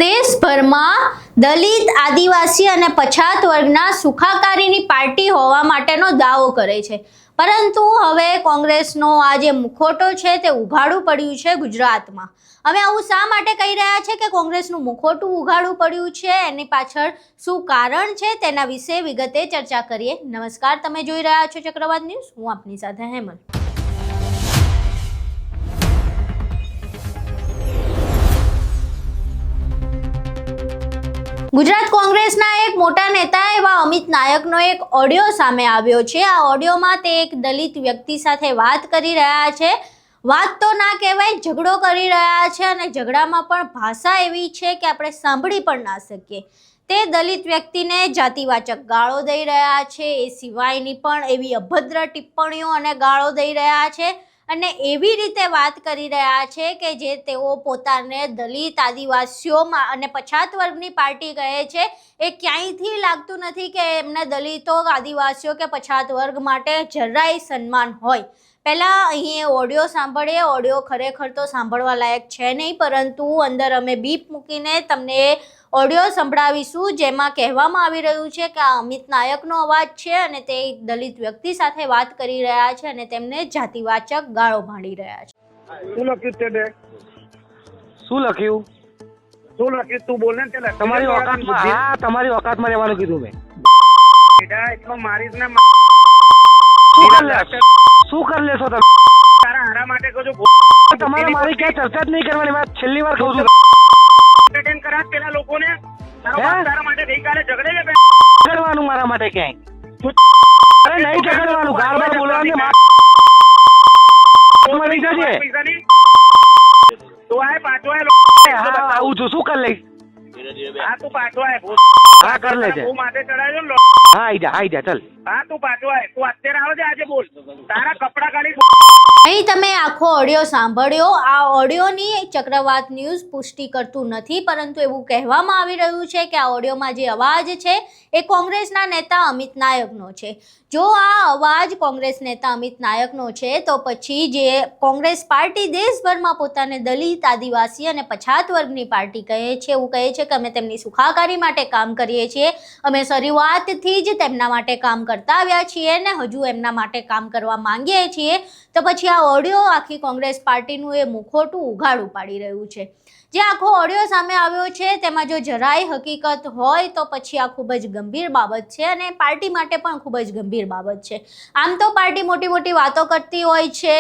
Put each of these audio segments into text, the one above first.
દેશભરમાં દલિત, આદિવાસી અને પછાત વર્ગના સુખાકારીની પાર્ટી હોવા માટેનો દાવો કરે છે, પરંતુ હવે કોંગ્રેસનો આ જે મુખોટો છે તે ઉઘાડું પડ્યું છે ગુજરાતમાં। અમે આવું શા માટે કહી રહ્યા છે કે કોંગ્રેસનું મુખોટું ઉઘાડું પડ્યું છે, એની પાછળ શું કારણ છે તેના વિશે વિગતે ચર્ચા કરીએ। નમસ્કાર, તમે જોઈ રહ્યા છો ચક્રવાત ન્યૂઝ, હું આપની સાથે હેમલ। ગુજરાત કોંગ્રેસના એક મોટા નેતા એવા અમિત નાયકનો એક ઓડિયો સામે આવ્યો છે। આ ઓડિયોમાં તે એક દલિત વ્યક્તિ સાથે વાત કરી રહ્યા છે। વાત તો ના કહેવાય, ઝઘડો કરી રહ્યા છે અને ઝઘડામાં પણ ભાષા એવી છે કે આપણે સાંભળી પણ ના શકીએ। તે દલિત વ્યક્તિને જાતિવાચક ગાળો દઈ રહ્યા છે, એ સિવાયની પણ એવી અભદ્ર ટિપ્પણીઓ અને ગાળો દઈ રહ્યા છે અને એવી રીતે વાત કરી રહ્યા છે કે જે તેઓ પોતાને દલિત, આદિવાસીઓમાં અને પછાત વર્ગની પાર્ટી કહે છે। એ ક્યાંયથી લાગતું નથી કે એમને દલિતો, આદિવાસીઓ કે પછાત વર્ગ માટે જરાય સન્માન હોય। પહેલાં અહીં ઓડિયો સાંભળીએ। ઓડિયો ખરેખર તો સાંભળવા લાયક છે નહીં, પરંતુ અંદર અમે બીપ મૂકીને તમને ઓડિયો સંભળાવીશું, જેમાં કહેવામાં આવી રહ્યું છે કે આ અમિત નાયકનો અવાજ છે અને તે દલિત વ્યક્તિ સાથે વાત કરી રહ્યા છે અને તેમને જાતિવાચક ગાળો ભાંડી રહ્યા છે। શું લખ્યું છે તે? શું લખ્યું? શું લખ્યું તું બોલ ને તે લખ્યું તમારી ઓકાતમાં, હા તમારી ઓકાતમાં રહેવાનું કીધું મેં। બેટા એટલો મારીશ ને શું કરી લેશો તમે? તારા હારા માટે કહું છું, તમારે મારી ક્યાં ચર્ચા જ નહીં કરવાની, વાત છેલ્લી વાર કહું છું। એન્ટરટેન કરા પેલા લોકોને, તારો બાપ તારા માટે ગઈકાલે ઝઘડે છે ઝઘડવાનું મારા માટે ક્યાંય? અરે નહીં ઝઘડવાનું, ગાળ બાળ બોલવાની મળી જશે। તું આય પાછો આય, હા આવું છું, શું કરી લઈશ? હા તું પાછો આય, હા કરી લેજે, હું માથે ચડાવ્યો ને હા આઈ જા ચાલ। હા તું પાછો આય, તું અત્યારે આવે છે, આજે બોલ, તારા કપડા કાઢી। અહીં તમે આખો ઓડિયો સાંભળ્યો। આ ઓડિયોની ચક્રવાત ન્યૂઝ પુષ્ટિ કરતું નથી, પરંતુ એવું કહેવામાં આવી રહ્યું છે કે આ ઓડિયોમાં જે અવાજ છે એ કોંગ્રેસના નેતા અમિત નાયકનો છે। જો આ અવાજ કોંગ્રેસ નેતા અમિત નાયકનો છે તો પછી જે કોંગ્રેસ પાર્ટી દેશભરમાં પોતાને દલિત, આદિવાસી અને પછાત વર્ગની પાર્ટી કહે છે, એવું કહે છે કે અમે તેમની સુખાકારી માટે કામ કરીએ છીએ, અમે શરૂઆતથી જ તેમના માટે કામ કરતા આવ્યા છીએ ને હજુ એમના માટે કામ કરવા માંગીએ છીએ, તો પછી આ ઓડિયો આખી કોંગ્રેસ પાર્ટીનું એ મુખોટું ઉઘાડું પાડી રહ્યું છે। જે આખો ઓડિયો સામે આવ્યો છે તેમાં જો જરાય હકીકત હોય તો પછી આ ખૂબ જ ગંભીર બાબત છે અને પાર્ટી માટે પણ ખૂબ જ ગંભીર બાબત છે। આમ તો પાર્ટી મોટી મોટી વાતો કરતી હોય છે,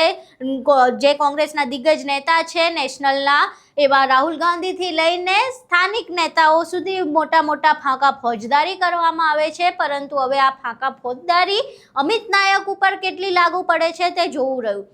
જે કોંગ્રેસના દિગ્ગજ નેતા છે નેશનલના, એવા રાહુલ ગાંધીથી લઈને સ્થાનિક નેતાઓ સુધી મોટા મોટા ફાંકા ફોજદારી કરવામાં આવે છે, પરંતુ હવે આ ફાંકા ફોજદારી અમિત નાયક ઉપર કેટલી લાગુ પડે છે તે જોવું રહ્યું।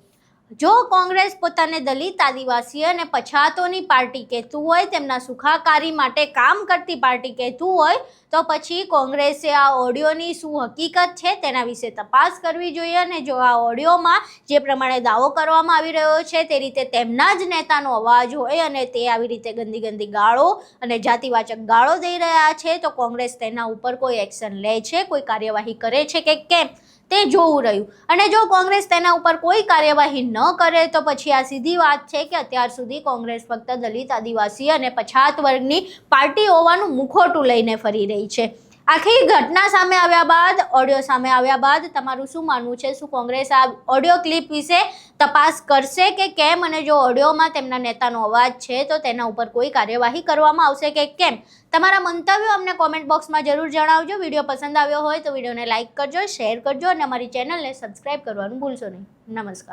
જો કોંગ્રેસ પોતાને દલિત, આદિવાસી અને પછાતોની પાર્ટી કહેતું હોય, તેમના સુખાકારી માટે કામ કરતી પાર્ટી કહેતું હોય, તો પછી કોંગ્રેસે આ ઓડિયોની શું હકીકત છે તેના વિશે તપાસ કરવી જોઈએ અને જો આ ઓડિયોમાં જે પ્રમાણે દાવો કરવામાં આવી રહ્યો છે તે રીતે તેમના જ નેતાનો અવાજ હોય અને તે આવી રીતે ગંદી ગંદી ગાળો અને જાતિવાચક ગાળો દઈ રહ્યા છે, તો કોંગ્રેસ તેના ઉપર કોઈ એક્શન લે છે, કોઈ કાર્યવાહી કરે છે કે કેમ તે જોવું રહ્યું। અને જો કોંગ્રેસ તેના ઉપર કોઈ કાર્યવાહી ન કરે તો પછી આ સીધી વાત છે કે અત્યાર સુધી કોંગ્રેસ ફક્ત દલિત, આદિવાસી અને પછાત વર્ગની પાર્ટી હોવાનું મુખોટું લઈને ફરી રહી છે। આખી ઘટના સામે આવ્યા બાદ, ઓડિયો સામે આવ્યા બાદ તમારું શું માનવું છે? શું કોંગ્રેસ આ ઓડિયો ક્લિપ વિશે તપાસ કરશે કે કેમ? અને જો ઓડિયોમાં તેમના નેતાનો અવાજ છે તો તેના ઉપર કોઈ કાર્યવાહી કરવામાં આવશે કે કેમ? તમારા મંતવ્યો અમને કોમેન્ટ બોક્સમાં જરૂર જણાવજો। વિડીયો પસંદ આવ્યો હોય તો વિડીયોને લાઇક કરજો, શેર કરજો અને અમારી ચેનલને સબસ્ક્રાઈબ કરવાનું ભૂલશો નહીં। નમસ્કાર।